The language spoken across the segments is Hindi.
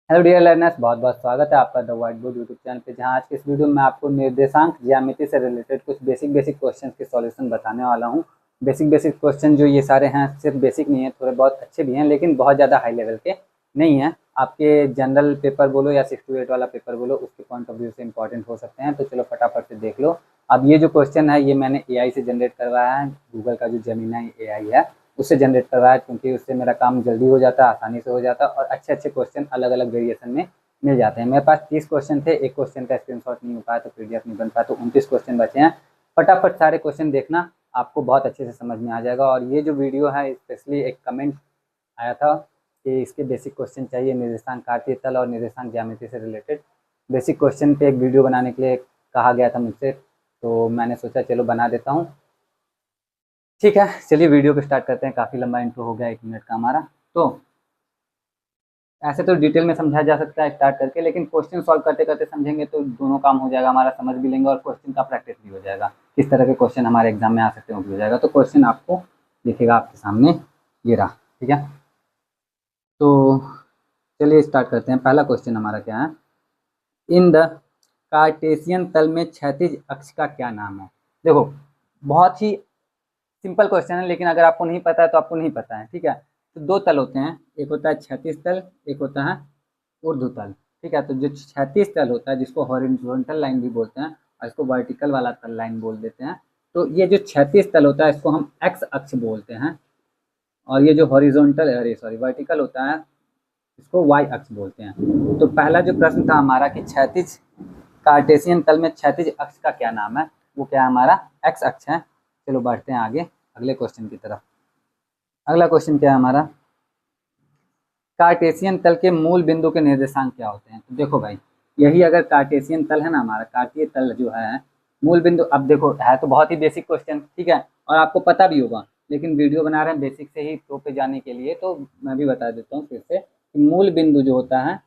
हेलो डियर लर्नर्स, बहुत बहुत स्वागत है आपका the white board YouTube channel पे। जहां आज के इस वीडियो में आपको निर्देशांक ज्यामिति से रिलेटेड कुछ बेसिक बेसिक क्वेश्चंस के सॉल्यूशन बताने वाला हूं। बेसिक बेसिक क्वेश्चन जो ये सारे हैं सिर्फ बेसिक नहीं है, थोड़े बहुत अच्छे भी हैं लेकिन बहुत ज़्यादा हाई लेवल के नहीं हैं। आपके जनरल पेपर बोलो या 6 to 8 वाला पेपर बोलो, उसके पॉइंट ऑफ व्यू से इंपॉर्टेंट हो सकते हैं। तो चलो फटाफट से देख लो। अब ये जो क्वेश्चन है ये मैंने AI से जनरेट करवाया है। गूगल का जो जेमिनी AI है उससे जनरेट करवाया, क्योंकि उससे मेरा काम जल्दी हो जाता है, आसानी से हो जाता है और अच्छे अच्छे क्वेश्चन अलग अलग वेरिएशन में मिल जाते हैं। मेरे पास 30 क्वेश्चन थे, एक क्वेश्चन का स्क्रीनशॉट नहीं हो पाया तो PDF नहीं बन पाया, तो 29 क्वेश्चन बचे हैं। फटाफट सारे क्वेश्चन देखना, आपको बहुत अच्छे से समझ में आ जाएगा। और ये जो वीडियो है स्पेशली एक कमेंट आया था कि इसके बेसिक क्वेश्चन चाहिए, निर्देशांक कार्तीय तल और निर्देशांक ज्यामिति से रिलेटेड बेसिक क्वेश्चन पे एक वीडियो बनाने के लिए कहा गया था मुझसे, तो मैंने सोचा चलो बना देता हूँ। ठीक है, चलिए वीडियो को स्टार्ट करते हैं। काफ़ी लंबा इंट्रो हो गया, 1 मिनट का हमारा। तो ऐसे तो डिटेल में समझा जा सकता है स्टार्ट करके, लेकिन क्वेश्चन सॉल्व करते करते समझेंगे तो दोनों काम हो जाएगा हमारा, समझ भी लेंगे और क्वेश्चन का प्रैक्टिस भी हो जाएगा। किस तरह के क्वेश्चन हमारे एग्जाम में आ सकते हैं वो भी हो जाएगा। तो क्वेश्चन आपको दिखेगा आपके सामने, ये रहा। ठीक है, तो चलिए स्टार्ट करते हैं। पहला क्वेश्चन हमारा क्या है, इन द कार्टेशियन तल में क्षैतिज अक्ष का क्या नाम है। देखो, बहुत ही सिंपल क्वेश्चन है, लेकिन अगर आपको नहीं पता है तो आपको नहीं पता है। ठीक है, तो दो तल होते हैं, एक होता है क्षैतिज तल, एक होता है ऊर्ध्व तल। ठीक है, तो जो क्षैतिज तल होता है जिसको हॉरिजॉन्टल लाइन भी बोलते हैं और इसको वर्टिकल वाला तल लाइन बोल देते हैं। तो ये जो क्षैतिज तल होता है इसको हम एक्स अक्ष बोलते हैं, और ये जो हॉरिजॉन्टल अरे सॉरी वर्टिकल होता है इसको वाई अक्ष बोलते हैं। तो पहला जो प्रश्न था हमारा कि क्षैतिज कार्टेशियन तल में क्षैतिज अक्ष का क्या नाम है, वो क्या है हमारा एक्स अक्ष है। चलो बढ़ते हैं आगे अगले क्वेश्चन की तरफ। अगला क्वेश्चन क्या है हमारा, कार्टेशियन तल के मूल बिंदु के निर्देशांक क्या होते हैं। तो देखो भाई, यही अगर कार्टेशियन तल है ना, हमारा कार्तीय तल जो है, मूल बिंदु, अब देखो है तो बहुत ही बेसिक क्वेश्चन। ठीक है, और आपको पता भी होगा, लेकिन वीडियो बना रहे हैं बेसिक से ही प्रो पे जाने के लिए, तो मैं भी बता देता हूँ फिर से कि मूल बिंदु जो होता है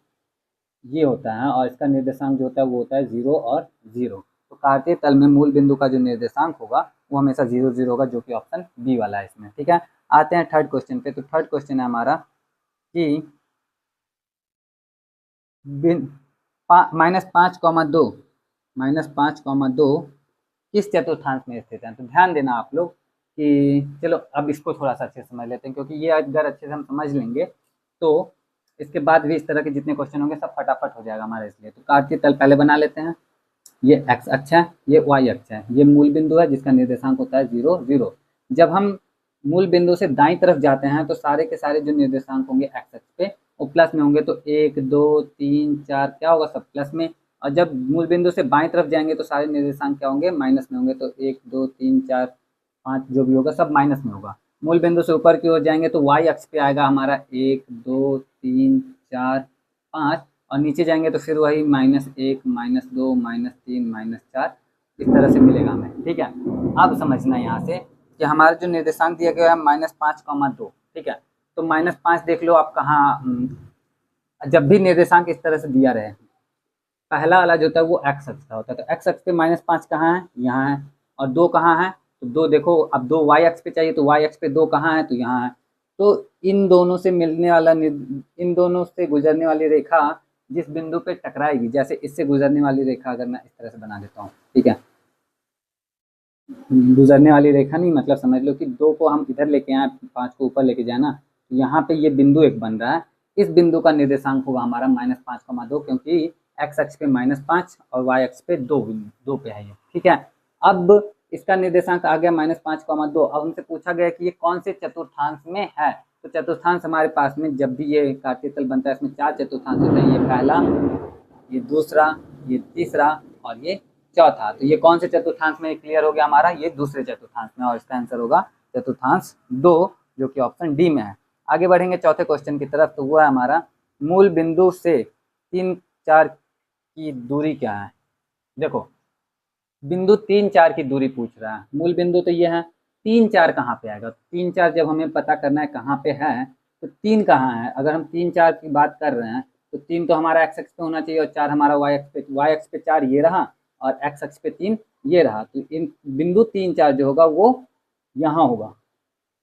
ये होता है, और इसका निर्देशांक जो होता है वो होता है 0 और 0। तो कार्तीय तल में मूल बिंदु का जो निर्देशांक होगा वो हमेशा 0 0 होगा, जो कि ऑप्शन बी वाला है इसमें। ठीक है, आते हैं थर्ड क्वेश्चन पे। तो थर्ड क्वेश्चन है हमारा कि -5, 2 किस चतुर्थांश में स्थित है। तो ध्यान देना आप लोग कि चलो अब इसको थोड़ा सा अच्छे से समझ लेते हैं, क्योंकि ये अगर अच्छे से हम समझ लेंगे तो इसके बाद भी इस तरह के जितने क्वेश्चन होंगे सब फटाफट हो जाएगा हमारे। इसलिए तो कार्तीय तल पहले बना लेते हैं। ये एक्स अक्ष है, ये वाई अक्ष है, ये मूल बिंदु है जिसका निर्देशांक होता है 0 0। जब हम मूल बिंदु से दाईं तरफ जाते हैं तो सारे के सारे जो निर्देशांक होंगे एक्स अक्ष पे वो प्लस में होंगे। तो 1 2 3 4 क्या होगा, सब प्लस में। और जब मूल बिंदु से बाईं तरफ जाएंगे तो सारे निर्देशांक क्या होंगे, माइनस में होंगे। तो 1 2 3 4 5 जो भी होगा सब माइनस में होगा। मूल बिंदु से ऊपर की ओर जाएंगे तो वाई अक्ष पे आएगा हमारा 1 2 3 4 5, और नीचे जाएंगे तो फिर वही -1 -2 -3 -4, इस तरह से मिलेगा हमें। ठीक है, अब समझना यहाँ से कि हमारा जो निर्देशांक दिया गया है -5, 2। ठीक है, तो -5 देख लो आप कहाँ, जब भी निर्देशांक इस तरह से दिया रहे, पहला वाला जो होता है वो एक्स अक्ष का होता है। तो एक्स अक्ष पे -5 कहाँ है, यहाँ है। और 2 कहाँ है, तो 2 देखो, अब 2 वाई अक्ष पे चाहिए तो वाई अक्ष पे 2 कहाँ है, तो यहाँ है। तो इन दोनों से मिलने वाला, इन दोनों से गुजरने वाली रेखा जिस बिंदु पे टकराएगी, जैसे इससे गुजरने वाली रेखा अगर मैं इस तरह से बना देता हूँ, ठीक है, गुजरने वाली रेखा नहीं, मतलब समझ लो कि 2 को हम इधर लेके आए, 5 को ऊपर लेके जाए ना, तो यहाँ पे ये बिंदु एक बन रहा है। इस बिंदु का निर्देशांक होगा हमारा -5, 2, क्योंकि एक्स अक्ष पे -5 और वाई अक्ष पे 2 पे है ये। ठीक है, अब इसका निर्देशांक आ गया -5, 2। अब हमसे पूछा गया कि ये कौन से चतुर्थांश में है। तो चतुर्थांश हमारे पास में जब भी ये कार्तीय तल बनता है इसमें 4 चतुर्थांश होते हैं। ये पहला, ये दूसरा, ये तीसरा और ये चौथा। तो ये कौन से चतुर्थांश में क्लियर हो गया हमारा, ये दूसरे चतुर्थांश में, और इसका आंसर होगा चतुर्थांश 2, जो कि ऑप्शन डी में है। आगे बढ़ेंगे चौथे क्वेश्चन की तरफ। तो वो है हमारा, मूल बिंदु से 3 4 की दूरी क्या है। देखो, बिंदु 3 4 की दूरी पूछ रहा है, मूल बिंदु तो ये है। 3 4 कहाँ पे आएगा, 3 4 जब हमें पता करना है कहाँ पे है, तो 3 कहाँ है। अगर हम 3 4 की बात कर रहे हैं तो 3 तो हमारा एक्स अक्ष पे होना चाहिए और 4 हमारा वाई अक्ष पे। वाई अक्ष पे 4 ये रहा और एक्स अक्ष पे 3 ये रहा। तो इन बिंदु 3 4 जो होगा वो यहाँ होगा।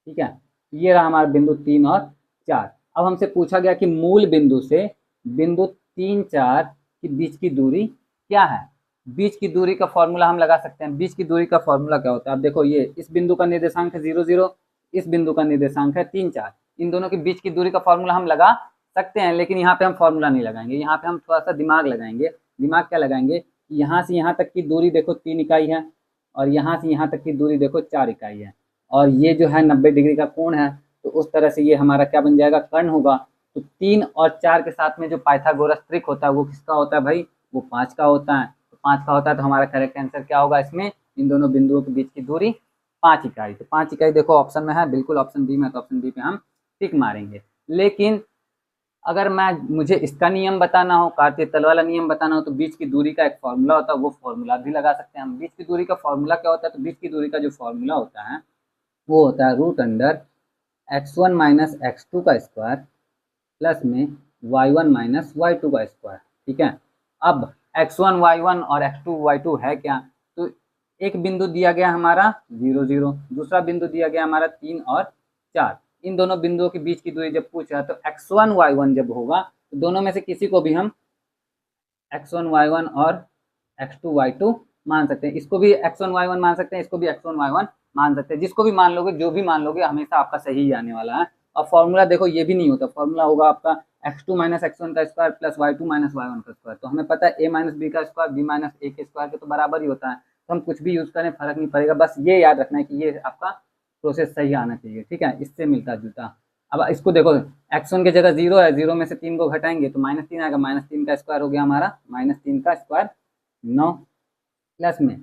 ठीक है, ये रहा हमारा बिंदु 3 और 4। अब हमसे पूछा गया कि मूल बिंदु से बिंदु 3 4 के बीच की दूरी क्या है। बीच की दूरी का फॉर्मूला हम लगा सकते हैं। बीच की दूरी का फॉर्मूला क्या होता है, अब देखो ये इस बिंदु का निर्देशांक है 0 0, इस बिंदु का निर्देशांक है 3 4, इन दोनों के बीच की दूरी का फॉर्मूला हम लगा सकते हैं, लेकिन यहाँ पे हम फॉर्मूला नहीं लगाएंगे, यहाँ पे हम थोड़ा सा दिमाग लगाएंगे। दिमाग क्या लगाएंगे, यहाँ से यहाँ तक की दूरी देखो 3 इकाई है, और यहाँ से यहाँ तक की दूरी देखो 4 इकाई है, और ये जो है 90 डिग्री का कोण है, तो उस तरह से ये हमारा क्या बन जाएगा, कर्ण होगा। तो 3 और 4 के साथ में जो पाइथागोरस ट्रिक होता है वो किसका होता है भाई, वो 5 का होता है। तो 5 का होता है, तो हमारा करेक्ट आंसर क्या होगा इसमें, इन दोनों बिंदुओं के बीच की दूरी 5 इकाई। तो 5 इकाई देखो ऑप्शन में है, बिल्कुल ऑप्शन बी में, तो ऑप्शन बी पे हम टिक मारेंगे। लेकिन अगर मुझे इसका नियम बताना हो, कार्तीय तल वाला नियम बताना हो, तो बीच की दूरी का एक फॉर्मूला होता है, वो फॉर्मूला भी लगा सकते हैं हम। बीच की दूरी का फॉर्मूला क्या होता है, तो बीच की दूरी का जो फॉर्मूला होता है वो होता है root under x1 minus x2 का स्क्वायर प्लस में y1 माइनस y2 का स्क्वायर। ठीक है, अब x1 y1 और x2 y2 है क्या, तो एक बिंदु दिया गया हमारा 0 0, दूसरा बिंदु दिया गया हमारा 3 और 4। इन दोनों बिंदुओं के बीच की दूरी जब पूछा तो x1 y1 जब होगा तो दोनों में से किसी को भी हम x1 y1 और x2 y2 मान सकते हैं। इसको भी x1 y1 मान सकते हैं, इसको भी x1 y1 मान सकते हैं। जिसको भी मान लोगे, जो भी मान लोगे, हमेशा आपका सही ही आने वाला है। और फॉर्मूला देखो ये भी नहीं होता, फॉर्मूला होगा आपका x2 माइनस x1 का square plus y2 minus y1 का स्क्वायर। तो हमें पता है a माइनस बी का स्क्वायर b माइनस ए के स्क्वायर के तो बराबर ही होता है, तो हम कुछ भी यूज करें फर्क नहीं पड़ेगा। बस ये याद रखना है कि ये आपका प्रोसेस सही आना चाहिए। ठीक है, इससे मिलता जुलता। अब इसको देखो, x1 की जगह 0 है, 0 में से 3 को घटाएंगे तो -3 आएगा, -3 का स्क्वायर हो गया हमारा -3 का स्क्वायर 9, प्लस में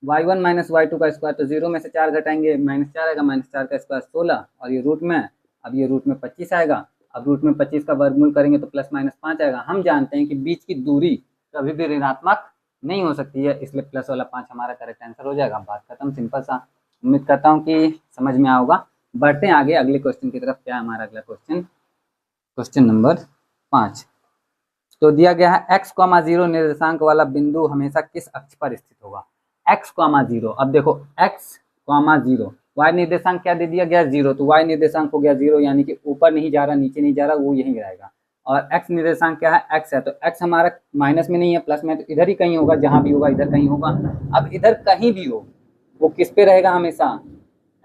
y1 माइनस y2 का स्क्वायर, तो 0 में से 4 घटाएंगे -4 आएगा, -4 का स्क्वायर 16, और ये रूट में, अब ये रूट में 25 आएगा। अब रूट में 25 का वर्गमूल करेंगे तो प्लस माइनस 5 आएगा। हम जानते हैं कि बीच की दूरी कभी भी ऋणात्मक नहीं हो सकती है, इसलिए प्लस वाला 5 हमारा करेक्ट आंसर हो जाएगा। बात खत्म, सिंपल सा। उम्मीद करता हूँ कि समझ में आओगा। बढ़ते हैं आगे अगले क्वेश्चन की तरफ। क्या है हमारा अगला क्वेश्चन, क्वेश्चन नंबर 5। तो दिया गया है x, 0 निर्देशांक वाला बिंदु हमेशा किस अक्ष पर स्थित होगा। x, 0। अब देखो x, 0, y निर्देशांक क्या दे दिया गया 0, तो y निर्देशांक हो गया 0, यानी कि ऊपर नहीं जा रहा, नीचे नहीं जा रहा, वो यहीं रहेगा। और x निर्देशांक क्या है, x है, तो x हमारा माइनस में नहीं है, प्लस में, तो इधर ही कहीं होगा, जहां भी होगा इधर कहीं होगा। अब इधर कहीं भी हो, वो किस पे रहेगा, हमेशा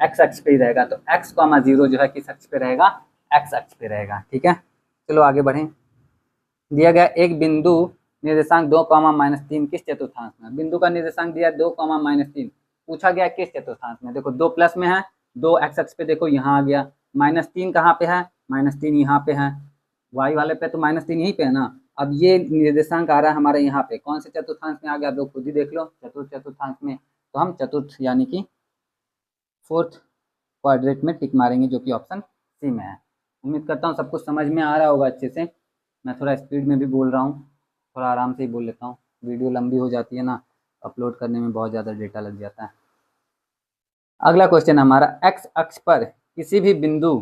x अक्ष पे ही रहेगा। तो x, 0 जो है किस अक्ष पे रहेगा, x अक्ष पे रहेगा। ठीक है, चलो आगे बढ़ें। दिया गया एक बिंदु निर्देशांक 2, -3 किस चतुर्थांश में। बिंदु का निर्देशांक दिया 2, -3, पूछा गया किस चतुर्थांश में। देखो 2 प्लस में है, 2 x अक्ष पे देखो यहाँ आ गया, -3 कहाँ पे है, -3 यहाँ पे है, y वाले पे तो -3 यहीं पे है ना। अब ये निर्देशांक आ रहा है हमारे यहाँ पे, कौन से चतुर्थांश में आ गया, आप लोग खुद ही देख लो, चतुर्थांश में। तो हम चतुर्थ यानी कि 4th क्वाड्रेंट में टिक मारेंगे, जो कि ऑप्शन सी में है। उम्मीद करता हूँ सब कुछ समझ में आ रहा होगा अच्छे से। मैं थोड़ा स्पीड में भी बोल रहा हूँ, थोड़ा आराम से ही बोल लेता हूँ, वीडियो लंबी हो जाती है ना, अपलोड करने में बहुत ज़्यादा डेटा लग जाता है। अगला क्वेश्चन हमारा, x अक्ष पर किसी भी बिंदु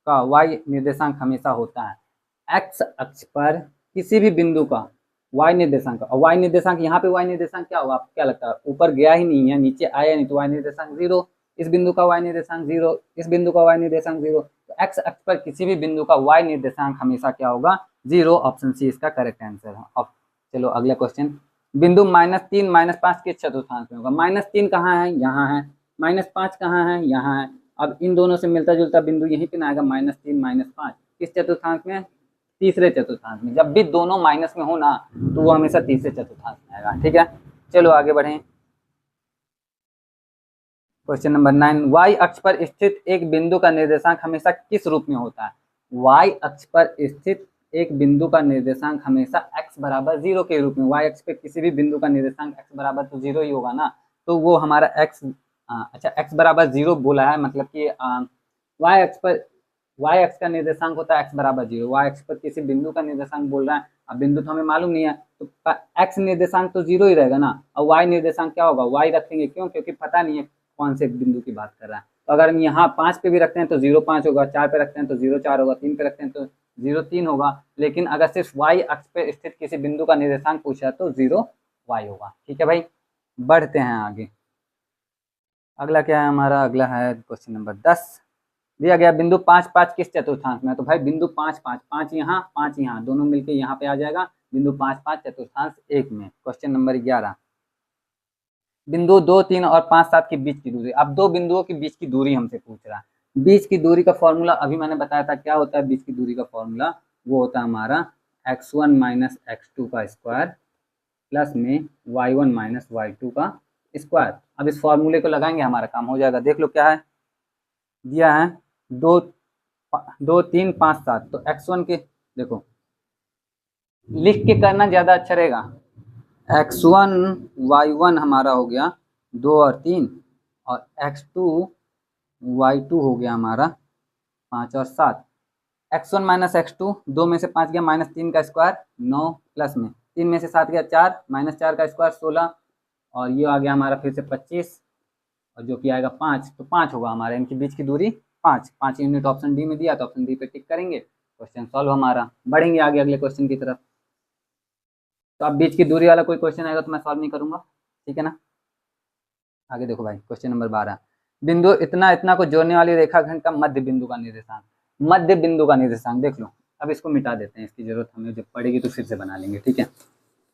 का y निर्देशांक हमेशा होता है। x अक्ष पर किसी भी बिंदु का y निर्देशांक, और y निर्देशांक यहाँ पे y निर्देशांक क्या होगा, आपको क्या लगता है, ऊपर गया ही नहीं है, नीचे आया नहीं, तो y निर्देशांक 0, इस बिंदु का y निर्देशांक 0, इस बिंदु का y निर्देशांक 0। तो x अक्ष पर किसी भी बिंदु का y निर्देशांक हमेशा क्या होगा, 0। ऑप्शन सी इसका करेक्ट आंसर है। अब चलो अगला क्वेश्चन, बिंदु -3 -5 किस चतुर्थांश में होगा। -3 कहाँ है, यहाँ है, -5 कहाँ है, यहाँ है। अब इन दोनों से मिलता जुलता बिंदु यहीं पे ना आएगा, -3 -5 किस चतुर्थांश में, तीसरे चतुर्थांश में। जब भी दोनों माइनस में हो ना, तो वो हमेशा तीसरे चतुर्थांश में आएगा। ठीक है, चलो आगे बढ़ें। क्वेश्चन नंबर 9, y अक्ष पर स्थित एक बिंदु का निर्देशांक हमेशा किस रूप में होता है। y अक्ष पर स्थित एक बिंदु का निर्देशांक हमेशा x बराबर 0 के रूप में। y अक्ष पे किसी भी बिंदु का निर्देशांक x बराबर तो 0 ही होगा ना, तो वो हमारा x, अच्छा x बराबर 0 बोला है, मतलब कि y अक्ष पर, y अक्ष का निर्देशांक होता है x बराबर 0। y अक्ष पर किसी बिंदु का निर्देशांक बोल रहा है, अब बिंदु तो हमें मालूम नहीं है, तो x निर्देशांक तो 0 ही रहेगा ना, और y निर्देशांक क्या होगा, y रखेंगे, क्यों, क्योंकि पता नहीं है कौन से बिंदु की बात कर रहा है। तो अगर हम यहाँ 5 पे भी रखते हैं तो 0 5 होगा, 4 पे रखते हैं तो 0 4 होगा, 3 पे रखते हैं तो 0 3 होगा। लेकिन अगर सिर्फ y अक्ष पे स्थित किसी बिंदु का निर्देशांक पूछा तो 0 y होगा। ठीक है भाई, बढ़ते हैं आगे। अगला क्या है हमारा, अगला है क्वेश्चन नंबर 10। दिया गया बिंदु 5 5 किस चतुर्थांश में है, तो भाई बिंदु 5 5 5 यहाँ 5 यहाँ दोनों मिलके यहाँ पे आ जाएगा, बिंदु 5 5 चतुर्थांश 1 में। क्वेश्चन नंबर 11, बिंदु 2 3 और 5 7 के बीच की दूरी। अब दो बिंदुओं के बीच की दूरी हमसे पूछ रहा है। बीच की दूरी का फॉर्मूला अभी मैंने बताया था, क्या होता है बीच की दूरी का फॉर्मूला, वो होता है हमारा x1 माइनस x2 का स्क्वायर प्लस में y1 माइनस y2 का स्क्वायर। अब इस फॉर्मूले को लगाएंगे, हमारा काम हो जाएगा। देख लो क्या है दिया है, 2 2 3 5 7, तो x1 के देखो लिख के करना ज़्यादा अच्छा रहेगा। x1 y1 हमारा हो गया 2 और 3, और x2 y2 हो गया हमारा 5 और 7। x1 माइनस x2, 2 में से 5 गया माइनस 3 का स्क्वायर 9 प्लस में 3 में से 7 गया 4 माइनस 4 का स्क्वायर 16, और ये आ गया हमारा फिर से 25, और जो कि आएगा 5, तो 5 होगा हमारे इनके बीच की दूरी 5 यूनिट ऑप्शन डी में दिया, तो ऑप्शन डी पे टिक करेंगे, क्वेश्चन सॉल्व हमारा। बढ़ेंगे आगे अगले क्वेश्चन की तरफ। तो अब बीच की दूरी वाला कोई क्वेश्चन आएगा तो मैं सॉल्व नहीं करूंगा, ठीक है ना। आगे देखो भाई, क्वेश्चन नंबर 12, बिंदु इतना इतना को जोड़ने वाली रेखाखंड का मध्य बिंदु का निर्देशांक। मध्य बिंदु का निर्देशांक देख लो। अब इसको मिटा देते हैं, इसकी जरूरत हमें जब पड़ेगी तो फिर से बना लेंगे, ठीक है।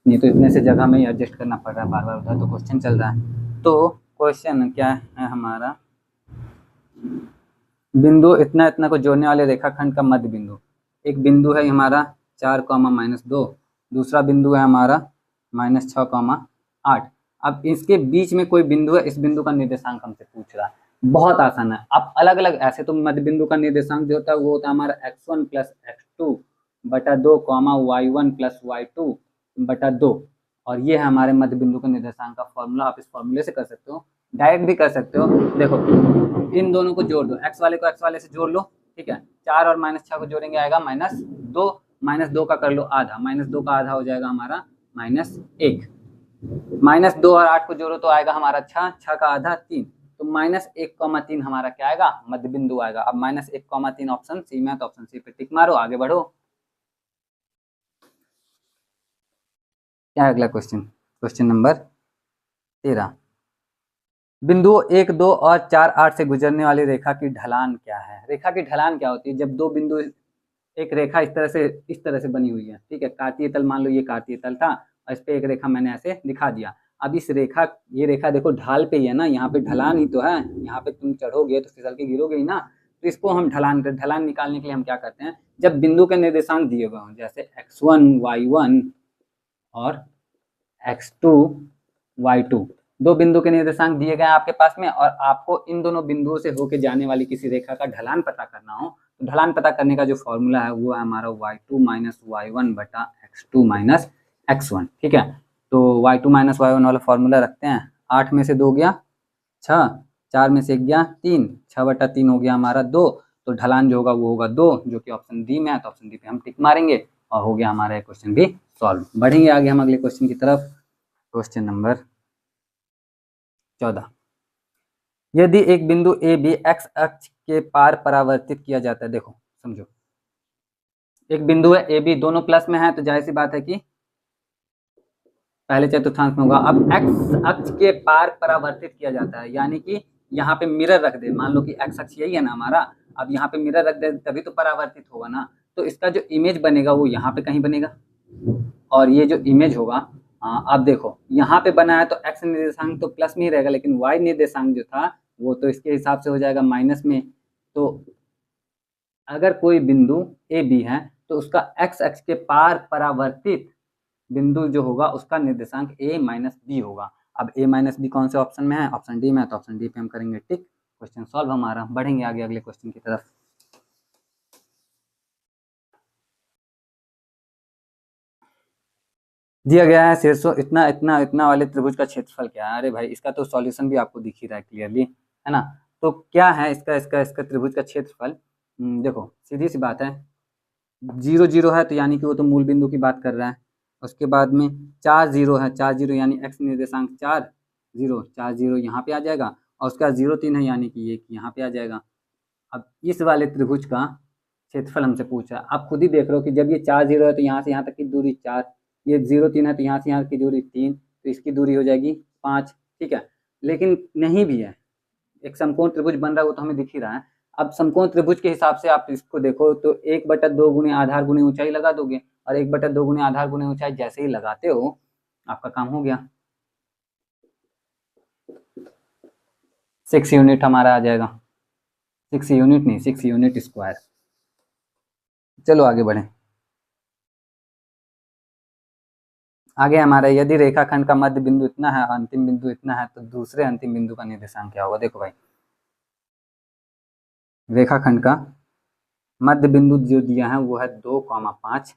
नहीं तो इतने से जगह में ही एडजस्ट करना पड़ रहा है बार बार, उधर तो क्वेश्चन चल रहा है। तो क्वेश्चन क्या है हमारा, बिंदु इतना इतना को जोड़ने वाले रेखाखंड का मध्य बिंदु। एक बिंदु है हमारा 4 माइनस 2, दूसरा बिंदु है हमारा -6, 8। अब इसके बीच में कोई बिंदु है, इस बिंदु का निर्देशांक हमसे पूछ रहा है। बहुत आसान है। अब अलग अलग ऐसे तो मध्य बिंदु का निर्देशांक जो होता है वो होता है हमारा x1 प्लस x2 बटा 2 y1 प्लस y2 बटा 2, और ये है हमारे मध्य बिंदु के निर्देशांक का फॉर्मूला। आप इस फॉर्मूले से कर सकते हो, डायरेक्ट भी कर सकते हो। देखो इन दोनों को जोड़ दो, x वाले को x वाले से जोड़ लो, ठीक है। 4 और -6 को जोड़ेंगे आएगा -2, -2 का कर लो आधा, -2 का आधा हो जाएगा हमारा -1। -2 और 8 को जोड़ो तो आएगा हमारा 6, 6 का आधा 3, तो -1,3 हमारा क्या आएगा, मध्य बिंदु आएगा। अब -1,3 ऑप्शन सी में, तो ऑप्शन सी पे टिक मारो, आगे बढ़ो। क्या है अगला क्वेश्चन, क्वेश्चन नंबर 13, बिंदु 1 2 और 4 8 से गुजरने वाली रेखा की ढलान क्या है। रेखा की ढलान क्या होती है, जब दो बिंदु, एक रेखा इस तरह से बनी हुई है, ठीक है। कार्तीय तल मान लो ये कार्तीय तल था, और इस पे एक रेखा मैंने ऐसे दिखा दिया। अब इस रेखा, ये रेखा देखो ढाल पे ही है ना, यहाँ पे ढलान ही तो है, यहाँ पे तुम चढ़ोगे तो फिसल के गिरोगे ही ना, तो इसको हम ढलान निकालने के लिए हम क्या करते हैं, जब बिंदु के निर्देशांक दिए हुए हों, जैसे x1 y1 और x2 y2, दो बिंदु के निर्देशांक दिए गए हैं आपके पास में, और आपको इन दोनों बिंदुओं से होके जाने वाली किसी रेखा का ढलान पता करना हो, तो ढलान पता करने का जो फॉर्मूला है वो है हमारा y2 माइनस y1 बटा x2 माइनस x1, ठीक है। तो y2 माइनस y1 वाला फॉर्मूला रखते हैं। 8 में से 2 गया 6, 4 में से 1 गया 3, 6 बटा 3 हो गया हमारा 2, तो ढलान जो होगा वो होगा 2, जो कि ऑप्शन डी में है, तो ऑप्शन डी पे हम टिक मारेंगे, और हो गया हमारा क्वेश्चन भी सॉल्व। बढ़ेंगे आगे हम अगले क्वेश्चन की तरफ। क्वेश्चन नंबर 14, यदि एक बिंदु ए बी एक्स अक्ष के पार परावर्तित किया जाता है। देखो समझो, एक बिंदु है ए बी, दोनों प्लस में है, तो जाहिर सी बात है कि पहले चतुर्थांश में होगा। अब एक्स अक्ष के पार परावर्तित किया जाता है, यानी कि यहाँ पे मिरर रख दे, मान लो कि एक्स अक्ष यही है ना हमारा, अब यहाँ पे मिरर रख दे तभी तो परावर्तित होगा ना, तो इसका जो इमेज बनेगा वो यहाँ पे कहीं बनेगा, और ये जो इमेज होगा, अब देखो यहाँ पे बना है तो एक्स निर्देशांक तो प्लस में ही रहेगा, लेकिन वाई निर्देशांक जो था वो तो इसके हिसाब से हो जाएगा माइनस में। तो अगर कोई बिंदु ए बी है तो उसका एक्स अक्ष के पार परावर्तित बिंदु जो होगा उसका निर्देशांक a माइनस बी होगा। अब a माइनस बी कौन से ऑप्शन में है, ऑप्शन डी में है, तो ऑप्शन डी पे हम करेंगे टिक, क्वेश्चन सॉल्व हमारा। बढ़ेंगे आगे अगले क्वेश्चन की तरफ। दिया गया है शीर्षों इतना इतना इतना वाले त्रिभुज का क्षेत्रफल क्या है। अरे भाई इसका तो सॉल्यूशन भी आपको दिख ही रहा है क्लियरली, है ना। तो क्या है इसका त्रिभुज का क्षेत्रफल, देखो सीधी सी बात है, 0 0 है तो यानी कि वो तो मूल बिंदु की बात कर रहा है। उसके बाद में 4 0 है, 4 0 यानी x निर्देशांक 4 0, 4 0 यहाँ पे आ जाएगा, और उसका 0 3 है यानी कि ये यहाँ पे आ जाएगा। अब इस वाले त्रिभुज का क्षेत्रफल हमसे पूछ रहा है। आप खुद ही देख रहे हो कि जब ये 4 0 है तो यहाँ से यहाँ तक की दूरी 4, ये 0 3 है तो यहाँ से यहाँ की दूरी 3, तो इसकी दूरी हो जाएगी 5, ठीक है। लेकिन नहीं भी है, एक समकोण त्रिभुज बन रहा है वो तो हमें दिख ही रहा है। अब समकोण त्रिभुज के हिसाब से आप इसको देखो तो 1/2 गुणे आधार गुणे ऊंचाई लगा दोगे, और 1/2 गुणे आधार गुणे ऊंचाई जैसे ही लगाते हो आपका काम हो गया। 6 यूनिट हमारा आ जाएगा, 6 यूनिट नहीं, 6 यूनिट स्क्वायर। चलो आगे बढ़ें। आगे हमारा यदि रेखाखंड का मध्य बिंदु इतना है, अंतिम बिंदु इतना है, तो दूसरे अंतिम बिंदु का निर्देशांक क्या होगा। देखो भाई, रेखाखंड का मध्य बिंदु जो दिया है वो है 2,5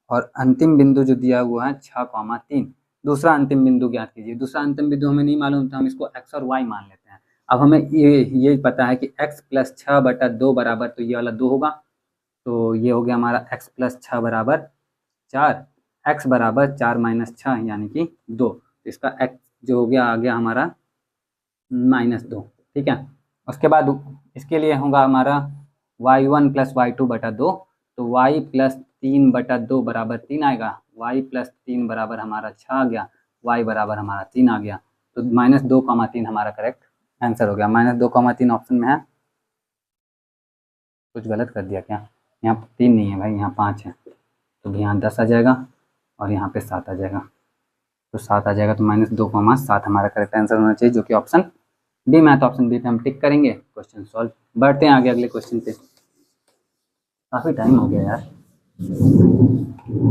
और अंतिम बिंदु जो दिया है वो है 6,3। दूसरा अंतिम बिंदु ज्ञात कीजिए। दूसरा अंतिम बिंदु हमें नहीं मालूम था, हम इसको x और y मान लेते हैं। अब हमें ये पता है कि x + 6/2 बराबर, तो ये वाला 2 होगा, तो ये हो गया हमारा x + 6 = 4, x = 4 - 6 यानी कि 2। तो इसका x जो हो गया आ गया हमारा -2, ठीक है। उसके बाद इसके लिए होगा हमारा y1 + y2/2, तो y + 3/2 = 3 आएगा, y + 3 बराबर हमारा 6 आ गया, y बराबर हमारा 3 आ गया, तो -2,3 हमारा करेक्ट आंसर हो गया। -2,3 ऑप्शन में है। कुछ गलत कर दिया क्या? यहाँ 3 नहीं है भाई, यहाँ 5 है, तो यहाँ 10 आ जाएगा और यहाँ पे 7 आ जाएगा, तो 7 आ जाएगा, तो -2,7 हमारा करेक्ट आंसर होना चाहिए, जो कि ऑप्शन बी में है। तो ऑप्शन बी पे हम टिक करेंगे, क्वेश्चन सॉल्व। बढ़ते हैं आगे अगले क्वेश्चन पे। काफ़ी टाइम हो गया यार,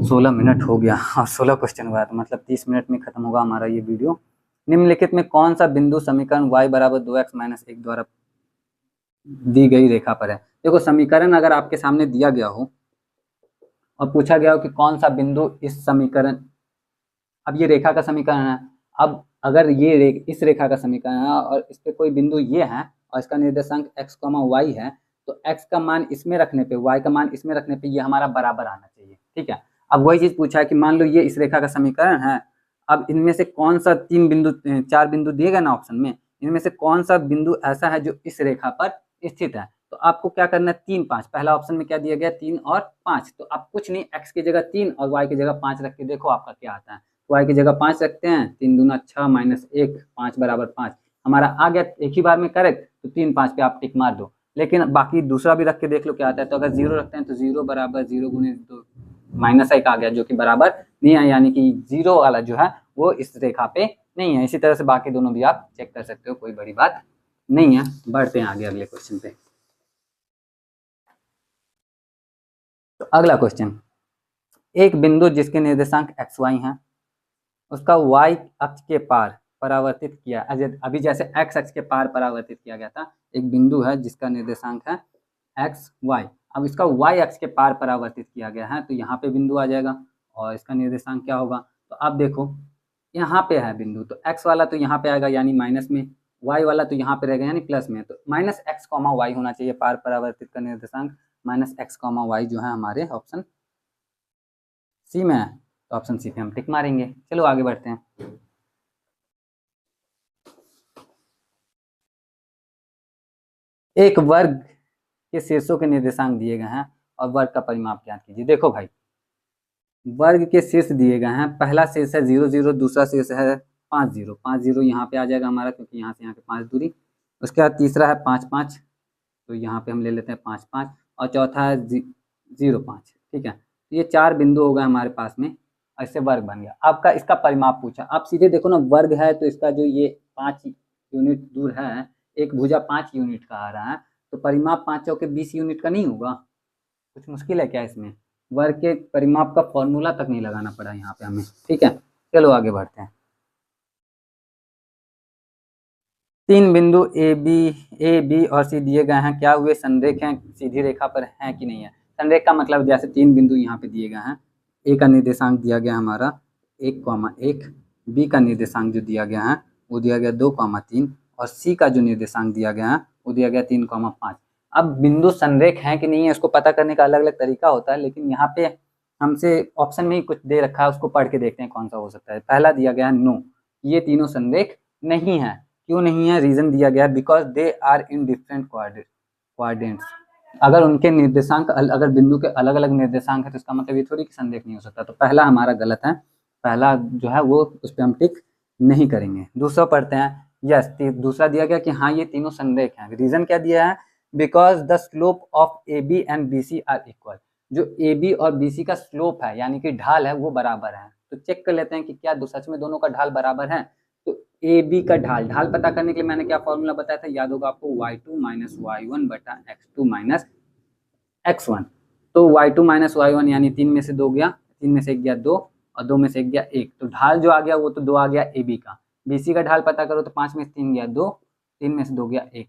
16 मिनट हो गया और 16 क्वेश्चन हुआ, तो मतलब 30 मिनट में खत्म होगा हमारा ये वीडियो। निम्नलिखित में कौन सा बिंदु समीकरण y = 2x - 1 द्वारा दी गई रेखा पर है। देखो, समीकरण अगर आपके सामने दिया गया हो और पूछा गया हो कि कौन सा बिंदु इस समीकरण, अब ये रेखा का समीकरण है, अब अगर ये इस रेखा का समीकरण है और इस पे कोई बिंदु ये है और इसका निर्देशांक x, y है, तो x का मान इसमें रखने पे, y का मान इसमें रखने पे ये हमारा बराबर आना चाहिए, ठीक है। अब वही चीज पूछा है कि मान लो ये इस रेखा का समीकरण है, अब इनमें से कौन सा 4 बिंदु दिए गए ना ऑप्शन में, इनमें से कौन सा बिंदु ऐसा है जो इस रेखा पर स्थित है। तो आपको क्या करना है, 3, 5। पहला ऑप्शन में क्या दिया गया, 3 और 5, तो आप कुछ नहीं, x की जगह 3 और y की जगह 5 रख के देखो आपका क्या आता है। y की जगह 5 रखते हैं, 3 दूना 6 - 1, 5 = 5 हमारा आ गया एक ही बार में करेक्ट, तो 3, 5 पे आप टिक मार दो। लेकिन बाकी दूसरा भी रख के देख लो क्या आता है, तो अगर 0 रखते हैं तो 0 = 0 × 2 -1 आ गया, जो कि बराबर नहीं है, यानी कि 0 वाला जो है वो इस रेखा पे नहीं है। इसी तरह से बाकी दोनों भी आप चेक कर सकते हो, कोई बड़ी बात नहीं है। बढ़ते हैं आगे अगले क्वेश्चन पे। तो अगला क्वेश्चन, एक बिंदु जिसके निर्देशांक x, y हैं, उसका y अक्ष के पार परावर्तित किया, अभी जैसे x अक्ष के पार परावर्तित किया गया था, एक बिंदु है जिसका निर्देशांक है x, y, अब इसका y अक्ष के पार परावर्तित किया गया है, तो यहाँ पे बिंदु आ जाएगा और इसका निर्देशांक क्या होगा। तो आप देखो, यहाँ पे है बिंदु, तो x वाला तो यहाँ पे आएगा यानी माइनस में, y वाला तो यहाँ पे रहेगा यानी प्लस में, तो -x, y होना चाहिए पार परावर्तित का निर्देशांक, -x, y जो है हमारे ऑप्शन सी में है, तो ऑप्शन सी पे हम टिक मारेंगे। चलो आगे बढ़ते हैं। एक वर्ग के शीर्षों के निर्देशांक दिए गए हैं और वर्ग का परिमाप ज्ञात कीजिए। देखो भाई, वर्ग के शीर्ष दिए गए हैं, पहला शीर्ष है 0, 0, दूसरा शीर्ष है 5, 0, 5, 0 यहाँ पे आ जाएगा हमारा, क्योंकि यहाँ से यहाँ पे 5 दूरी। उसके बाद तीसरा है 5, 5, तो यहाँ पे हम ले लेते हैं 5, 5, और चौथा है 0, 5, ठीक है। तो ये 4 बिंदु हो गए हमारे पास में, ऐसे वर्ग बन गया। आपका इसका परिमाप पूछा, आप सीधे देखो ना, वर्ग है तो इसका जो ये 5 यूनिट दूर है, एक भुजा 5 यूनिट का आ रहा है, तो परिमाप 5 चौके 20 यूनिट का नहीं होगा। कुछ मुश्किल है क्या इसमें? वर्ग के परिमाप का फॉर्मूला तक नहीं लगाना पड़ा यहाँ पे हमें, ठीक है। चलो आगे बढ़ते हैं। 3 बिंदु ए, बी और सी दिए गए हैं, क्या हुए, संरेख हैं, सीधी रेखा पर हैं कि नहीं है। संरेख का मतलब जैसे 3 बिंदु यहाँ पे दिए गए हैं, ए का निर्देशांक दिया गया हमारा 1,1, बी का निर्देशांक जो दिया गया है वो दिया गया 2,3 और सी का जो निर्देशांक दिया गया है वो दिया गया 3,5। अब बिंदु संरेख हैं कि नहीं है, इसको पता करने का अलग अलग तरीका होता है, लेकिन यहाँ पे हमसे ऑप्शन में ही कुछ दे रखा है, उसको पढ़ के देखते हैं कौन सा हो सकता है। पहला दिया गया है नो, ये तीनों संरेख नहीं है। क्यों नहीं है, रीजन दिया गया है, because they are in different quadrants. अगर उनके निर्देशांक, अगर बिंदु के अलग अलग निर्देशांक है तो इसका मतलब ये थोड़ी कि संरेख नहीं हो सकता। तो पहला हमारा गलत है, पहला जो है वो उस पर हम टिक नहीं करेंगे। दूसरा पढ़ते हैं, यस, दूसरा दिया गया कि हाँ ये तीनों संरेख हैं। रीजन क्या दिया है, because the slope of A B and B C are equal. जो ए बी और बी सी का स्लोप है यानी कि ढाल है वो बराबर है। तो चेक कर लेते हैं कि क्या सच में दोनों का ढाल बराबर है। तो ए बी का ढाल पता करने के लिए मैंने क्या फॉर्मूला बताया था, याद होगा आपको, y2 माइनस y1 बटा x2 माइनस x1। तो y2 माइनस y1 यानी 3 में से 2 गया, 3 में से 1 गया 2 और 2 में से 1 गया 1। तो ढाल जो आ गया वो तो 2 आ गया ए बी का। बी सी का ढाल पता करो तो 5 में से 3 गया 2, 3 में से 2 गया 1।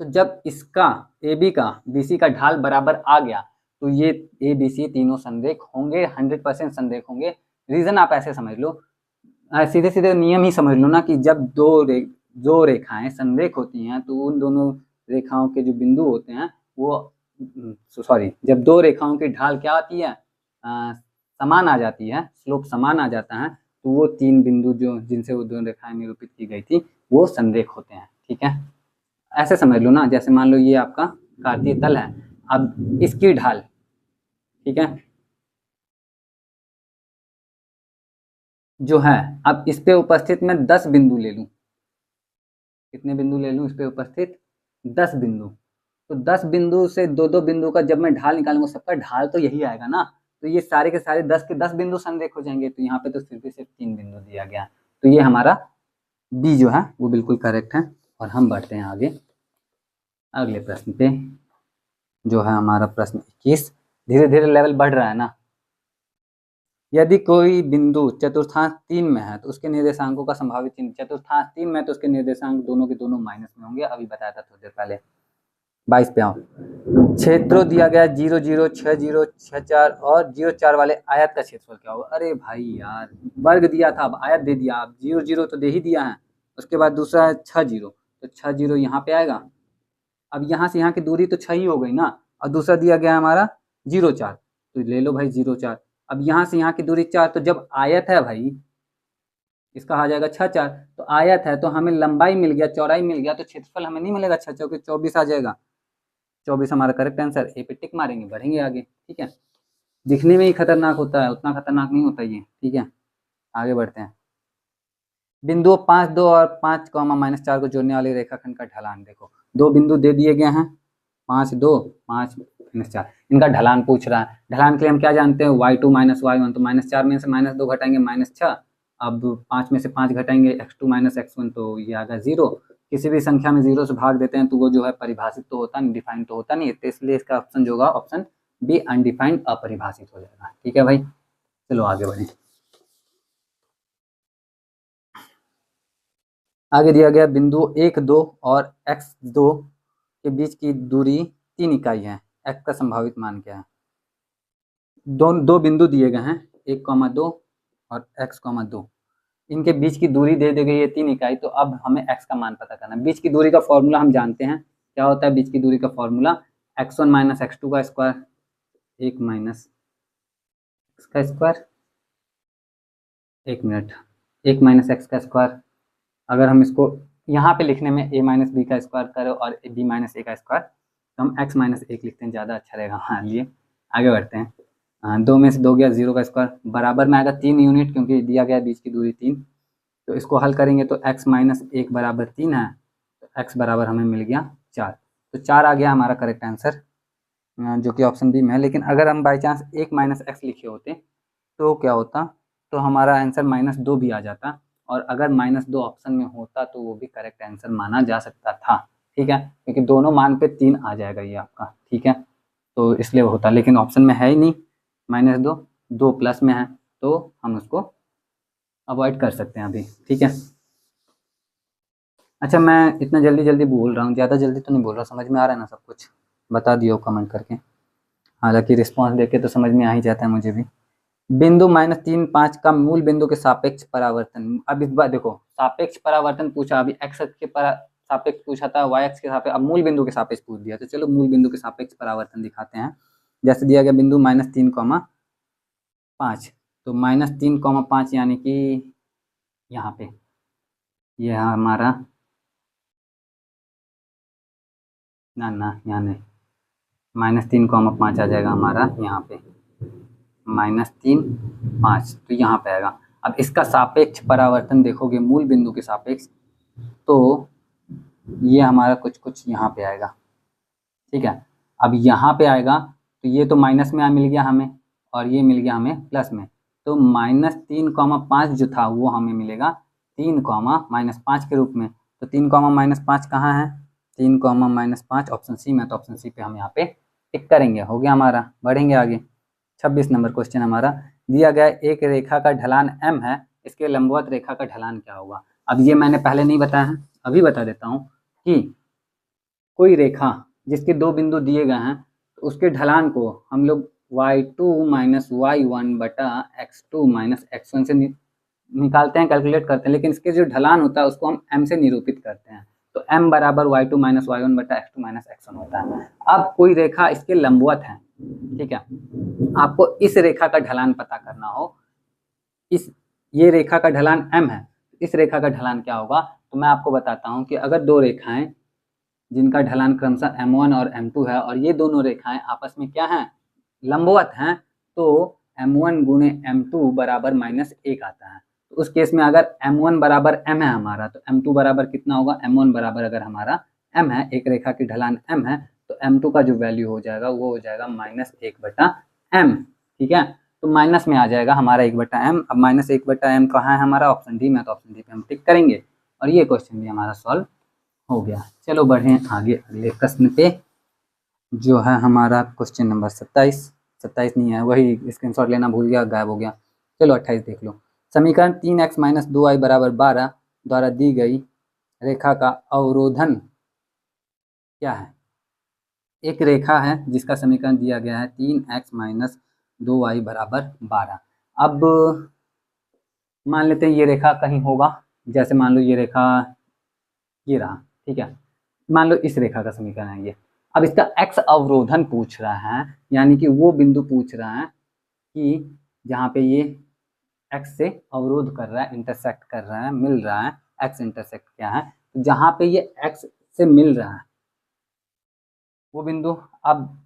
तो जब इसका ए बी का बी सी का ढाल बराबर आ गया तो ये ए बी सी तीनों संरेख होंगे, 100% संरेख होंगे। रीजन आप ऐसे समझ लो, सीधे सीधे नियम ही समझ लो ना कि जब दो रेखाएं संरेख होती हैं तो उन दोनों रेखाओं के जो बिंदु होते हैं वो जब दो रेखाओं की ढाल क्या आती है, समान आ जाती है, स्लोप समान आ जाता है, तो वो तीन बिंदु जो जिनसे वो दोनों रेखाएं निरूपित की गई थी वो संरेख होते हैं। ठीक है, ऐसे समझ लो ना, जैसे मान लो ये आपका कार्तीय तल है, अब इसकी ढाल, ठीक है, जो है, अब इस पे उपस्थित मैं 10 बिंदु ले लूं। कितने बिंदु ले लूं इस पे उपस्थित? 10 बिंदु। तो 10 बिंदु से दो दो बिंदु का जब मैं ढाल निकालूंगा सबका ढाल तो यही आएगा ना। तो ये सारे के सारे 10 के 10 बिंदु संरेख हो जाएंगे। तो यहाँ पे तो सिर्फ 3 बिंदु दिया गया। तो ये हमारा बी जो है वो बिल्कुल करेक्ट है। और हम बढ़ते हैं आगे अगले प्रश्न पे, जो है हमारा प्रश्न 21। धीरे धीरे लेवल बढ़ रहा है ना। यदि कोई बिंदु चतुर्थांश 3 में है तो उसके निर्देशांकों का संभावित चिन्ह, चतुर्थांश 3 में तो उसके निर्देशांक दोनों के दोनों माइनस में होंगे, अभी बताया था थोड़ी देर पहले। 22 पे आओ। क्षेत्रों दिया गया 0 0 6 0 6 4 और 0 4 वाले आयत का क्षेत्रफल क्या होगा? अरे भाई यार, वर्ग दिया था, अब आयत दे दिया। अब 0 0 तो दे ही दिया है, उसके बाद दूसरा है 6 0, तो 6 0 यहाँ पे आएगा। अब यहाँ से यहाँ की दूरी तो 6 ही हो गई ना, और दूसरा दिया गया हमारा 0 4, तो ले लो भाई 0 4। अब यहाँ से यहाँ की दूरी 4, तो जब आयत है भाई इसका आ जाएगा 6 4, तो आयत है तो हमें लंबाई मिल गया, चौड़ाई मिल गया, तो क्षेत्रफल हमें नहीं मिलेगा 6 चौके 24 आ जाएगा। 24 हमारा करेक्ट आंसर। ए पे टिक मारेंगे, बढ़ेंगे आगे। ठीक है, दिखने में ही खतरनाक होता है, उतना खतरनाक नहीं होता ये। ठीक है, आगे बढ़ते हैं। बिंदुओं 5 2 और 5 -4 को जोड़ने वाले रेखाखंड का ढलान देखो। दो बिंदु दे दिए गए हैं, 5 2 5 -4, इनका ढलान पूछ रहा है। ढलान के लिए हम क्या जानते हैं, y2 माइनस y1, तो -4 में से -2 घटाएंगे -6। अब 5 में से 5 घटाएंगे x2 माइनस x1, तो ये आएगा 0। किसी भी संख्या में 0 से भाग देते हैं तो वो जो है परिभाषित तो होता नहीं, डिफाइंड तो होता नहीं, तो इसलिए इसका ऑप्शन जो होगा ऑप्शन बी अनडिफाइंड, अपरिभाषित हो जाएगा। ठीक है भाई, चलो आगे बढ़ें। आगे दिया गया बिंदु 1 2 और x2 के बीच की दूरी 3 इकाई है, x का संभावित मान क्या है? दो बिंदु दिए गए हैं, 1 2 और x 2, इनके बीच की दूरी दे दी गई है 3 इकाई। तो अब हमें x का मान पता करना है। बीच की दूरी का फॉर्मूला हम जानते हैं, क्या होता है बीच की दूरी का फॉर्मूला? x1 माइनस x2 का स्क्वायर, 1 माइनस x का स्क्वायर, 1 मिनट, 1 माइनस x का स्क्वायर। अगर हम इसको यहाँ पे लिखने में a माइनस बी का स्क्वायर करें और b माइनस ए का स्क्वायर, तो हम x माइनस 1 लिखते हैं, ज़्यादा अच्छा रहेगा। हाँ, लिए आगे बढ़ते हैं। 2 में से 2 गया 0 का स्क्वायर, बराबर में आएगा 3 यूनिट, क्योंकि दिया गया बीच की दूरी 3। तो इसको हल करेंगे तो x माइनस 1 बराबर 3 है, तो x बराबर हमें मिल गया 4। तो 4 आ गया हमारा करेक्ट आंसर, जो कि ऑप्शन बी में है। लेकिन अगर हम बाई चांस 1 माइनस एक्स लिखे होते तो क्या होता, तो हमारा आंसर -2 भी आ जाता, और अगर -2 ऑप्शन में होता तो वो भी करेक्ट आंसर माना जा सकता था। ठीक है, क्योंकि दोनों मान पे 3 आ जाएगा ये आपका। ठीक है, तो इसलिए वो होता, लेकिन ऑप्शन में है ही नहीं -2, 2 प्लस में है, तो हम उसको अवॉइड कर सकते हैं अभी। ठीक है, अच्छा मैं इतना जल्दी बोल रहा हूँ, ज़्यादा जल्दी तो नहीं बोल रहा, समझ में आ रहा है ना सब कुछ? बता दियो कमेंट करके, हालांकि रिस्पॉन्स देके तो समझ में आ ही जाता है मुझे भी। बिंदु -3 5 का मूल बिंदु के सापेक्ष परावर्तन। अब इस बार देखो, सापेक्ष परावर्तन पूछा, अभी x के सापेक्ष पूछा था, y के सापेक्ष, अब मूल बिंदु के सापेक्ष पूछ दिया। तो चलो मूल बिंदु के सापेक्ष परावर्तन दिखाते हैं। जैसे दिया गया बिंदु -3 5, तो -3 5 यानी कि यहाँ पे ये है हमारा, ना यहाँ नहीं, -3 5 आ जाएगा हमारा यहाँ पे, -3 5, तो यहाँ पे आएगा। अब इसका सापेक्ष परावर्तन देखोगे मूल बिंदु के सापेक्ष, तो ये हमारा कुछ यहाँ पे आएगा। ठीक है। अब यहाँ पे आएगा तो ये तो माइनस में मिल गया हमें और ये मिल गया हमें प्लस में, तो -3,5 जो था वो हमें मिलेगा 3,-5 के रूप में। तो 3,-5 कहाँ है, 3,-5 ऑप्शन सी में, तो ऑप्शन सी पे हम यहाँ पे टिक करेंगे। हो गया हमारा, बढ़ेंगे आगे। 26 नंबर क्वेश्चन हमारा दिया गया, एक रेखा का ढलान m है, इसके लंबवत रेखा का ढलान क्या होगा। अब ये मैंने पहले नहीं बताया है, अभी बता देता हूँ कि कोई रेखा जिसके दो बिंदु दिए गए हैं तो उसके ढलान को हम लोग y2 - y1 बटा x2 - x1 से निकालते हैं, कैलकुलेट करते हैं, लेकिन इसके जो ढलान होता है उसको हम m से निरूपित करते हैं। तो m बराबर y2 - y1 बटा x2 - x1 होता है। अब कोई रेखा इसके लंबवत है, ठीक है, आपको इस रेखा का ढलान पता करना हो, ये रेखा का ढलान m है, इस रेखा का ढलान क्या होगा। तो मैं आपको बताता हूँ कि अगर दो रेखाएं जिनका ढलान क्रमशः m1 और m2 है और ये दोनों रेखाएं आपस में क्या हैं, लंबवत हैं, तो m1 गुणे m2 बराबर -1 आता है। तो उस केस में अगर m1 बराबर m है हमारा, तो m2 बराबर कितना होगा, m1 बराबर अगर हमारा m है, एक रेखा की ढलान m है, तो m2 का जो वैल्यू हो जाएगा वो हो जाएगा -1/m। ठीक है, तो माइनस में आ जाएगा हमारा 1/m। अब -1/m कहाँ है हमारा, ऑप्शन डी में, तो ऑप्शन डी पे हम टिक करेंगे और ये क्वेश्चन भी हमारा सॉल्व हो गया। चलो बढ़ें आगे अगले प्रश्न पे, जो है हमारा क्वेश्चन नंबर 27 नहीं है, वही स्क्रीनशॉट लेना भूल गया, गायब हो गया। चलो 28 देख लो। समीकरण 3x - 2y बराबर 12 द्वारा दी गई रेखा का अवरोधन क्या है। एक रेखा है जिसका समीकरण दिया गया है 3x - 2y बराबर 12। अब मान लेते हैं ये रेखा कहीं होगा, जैसे मान लो ये रेखा ये रहा, ठीक है, मान लो इस रेखा का समीकरण है ये। अब इसका x अवरोधन पूछ रहा है, यानी कि वो बिंदु पूछ रहा है कि जहाँ पे ये x से अवरोध कर रहा है, इंटरसेक्ट कर रहा है, मिल रहा है, x इंटरसेक्ट क्या है, तो जहाँ पे ये x से मिल रहा है वो बिंदु, अब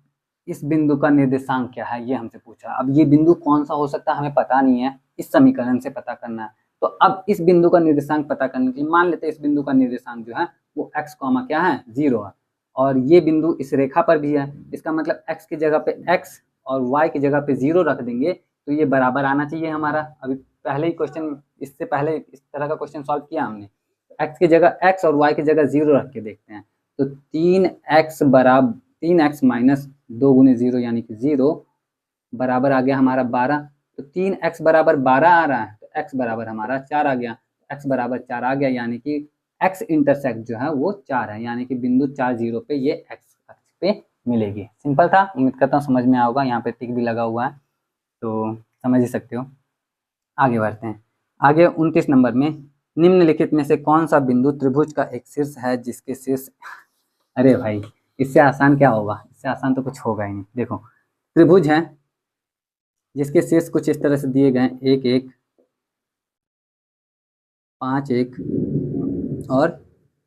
इस बिंदु का निर्देशांक क्या है ये हमसे पूछा। अब ये बिंदु कौन सा हो सकता है हमें पता नहीं है, इस समीकरण से पता करना है। तो अब इस बिंदु का निर्देशांक पता करने के लिए मान लेते हैं इस बिंदु का निर्देशांक जो है वो x कॉमा क्या है 0 है, और ये बिंदु इस रेखा पर भी है, इसका मतलब x की जगह पे x और y की जगह पे 0 रख देंगे तो ये बराबर आना चाहिए हमारा। अभी पहले ही क्वेश्चन, इससे पहले इस तरह का क्वेश्चन सॉल्व किया हमने, x की जगह x और y की जगह 0 रख के देखते हैं। तो 3x बराबर 3x - 2 गुने 0 यानी कि 0 बराबर आ गया हमारा 12। तो 3x बराबर 12 आ रहा है, तो x बराबर हमारा 4 आ गया, x बराबर 4 आ गया, यानी कि x इंटरसेक्ट जो है वो 4 है, यानी कि बिंदु 4 0 पे ये x अक्ष पे मिलेगी। सिंपल था, उम्मीद करता हूँ समझ में आएगा, यहाँ पे टिक भी लगा हुआ है तो समझ ही सकते हो। आगे बढ़ते हैं। आगे 29 नंबर में, निम्नलिखित में से कौन सा बिंदु त्रिभुज का एक शीर्ष है जिसके शीर्ष अरे भाई इससे आसान क्या होगा, इससे आसान तो कुछ होगा ही नहीं। देखो त्रिभुज है जिसके शीर्ष कुछ इस तरह से दिए गए, 1 1 5 1 और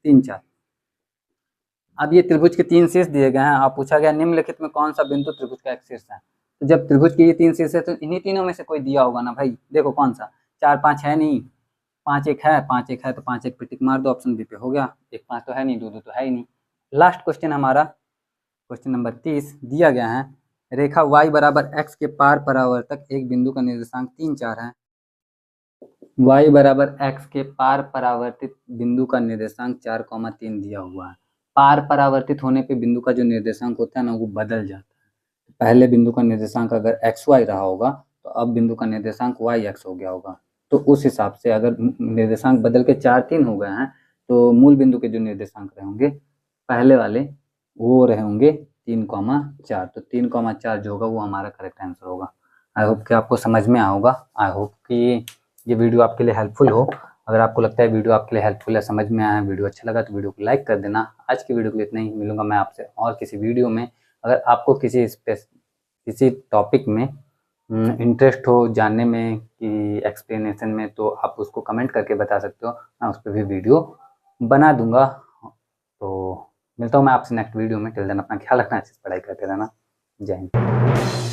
3 4। अब ये त्रिभुज के 3 शीर्ष दिए गए हैं, आप पूछा गया निम्नलिखित में कौन सा बिंदु त्रिभुज का एक शीर्ष है। तो जब त्रिभुज के ये 3 शीर्ष है तो इन्हीं तीनों में से कोई दिया होगा ना भाई। देखो कौन सा, 4 5 है नहीं, 5 1 है, 5 1 है तो 5 1 पे टिक मार दो, ऑप्शन बी पे हो गया। 1 5 तो है नहीं, 2 2 तो है ही नहीं। लास्ट क्वेश्चन हमारा क्वेश्चन नंबर 30 दिया गया है, रेखा y बराबर x के पार परावर्तक एक बिंदु का निर्देशांक 3 4 है। y बराबर x के पार परावर्तित बिंदु का निर्देशांक 4,3 दिया हुआ है। पार परावर्तित होने पे बिंदु का जो निर्देशांक होता है ना वो बदल जाता है। पहले बिंदु का निर्देशांक अगर xy रहा होगा तो अब बिंदु का निर्देशांक yx हो गया होगा। तो उस हिसाब से अगर निर्देशांक बदल के 4 3 हो गए हैं तो मूल बिंदु के जो निर्देशांक रहेंगे पहले वाले वो रहेंगे 3,4। तो 3,4 जो होगा वो हमारा करेक्ट आंसर होगा। आई होप कि आपको समझ में आएगा। आई होप कि ये वीडियो आपके लिए हेल्पफुल हो। अगर आपको लगता है वीडियो आपके लिए हेल्पफुल है, समझ में आया, वीडियो अच्छा लगा तो वीडियो को लाइक कर देना। आज की वीडियो के लिए इतना ही, मिलूंगा मैं आपसे और किसी वीडियो में। अगर आपको किसी टॉपिक में इंटरेस्ट हो जानने में कि एक्सप्लेनेशन में, तो आप उसको कमेंट करके बता सकते हो, मैं उस पर भी वीडियो बना दूंगा। तो मिलता हूँ मैं आपसे नेक्स्ट वीडियो में। टिल देन अपना ख्याल रखना, अच्छे से पढ़ाई करते रहना। जय हिंद।